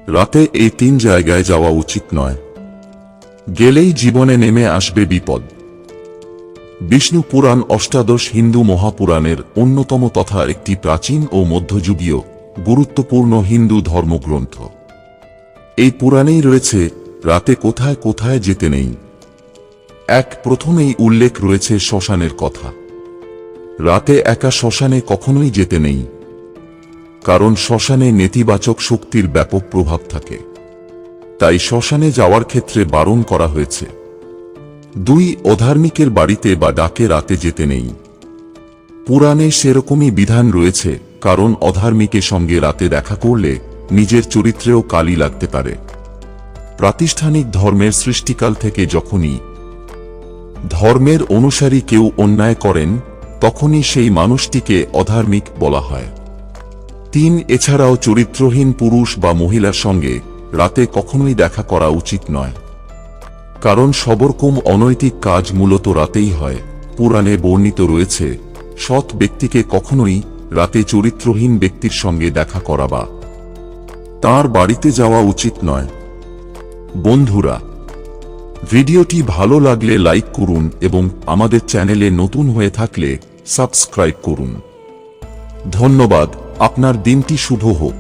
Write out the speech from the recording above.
রাতে এই 3 জায়গায় যাওয়া উচিত নয়। গেলেই জীবনে নেমে আসবে বিপদ। বিষ্ণু পুরাণ অষ্টাদশ হিন্দু মহাপুরাণের অন্যতম তথা একটি প্রাচীন ও মধ্যযুগীয় গুরুত্বপূর্ণ হিন্দু ধর্মগ্রন্থ। এই পুরাণেই রয়েছে রাতে কোথায় কোথায় যেতে নেই। প্রথমেই উল্লেখ রয়েছে শ্মশানের কথা। রাতে একা শ্মশানে কখনোই যেতে নেই, কারণ শ্মশানে নেতিবাচক শক্তির ব্যাপক প্রভাব থাকে। তাই শ্মশানে যাওয়ার ক্ষেত্রে বারণ করা হয়েছে। 2 অধার্মিকের বাড়িতে বা ডাকে রাতে যেতে নেই। পুরাণে সেরকমই বিধান রয়েছে, কারণ অধার্মিকের সঙ্গে রাতে দেখা করলে নিজের চরিত্রেও কালি লাগতে পারে। প্রাতিষ্ঠানিক ধর্মের সৃষ্টিকাল থেকে যখনই ধর্মের অনুসারী কেউ অন্যায় করেন, তখনই সেই মানুষটিকে অধার্মিক বলা হয়। 3 এছাড়াও চরিত্রহীন পুরুষ বা মহিলার সঙ্গে রাতে কখনোই দেখা করা উচিত নয়, কারণ সবরকম অনৈতিক কাজ মূলত রাতেই হয়। পুরাণে বর্ণিত রয়েছে, সৎ ব্যক্তিকে কখনোই রাতে চরিত্রহীন ব্যক্তির সঙ্গে দেখা করা বা তাঁর বাড়িতে যাওয়া উচিত নয়। বন্ধুরা, ভিডিওটি ভালো লাগলে লাইক করুন এবং আমাদের চ্যানেলে নতুন হয়ে থাকলে সাবস্ক্রাইব করুন। ধন্যবাদ। আপনার দিনটি শুভ হোক।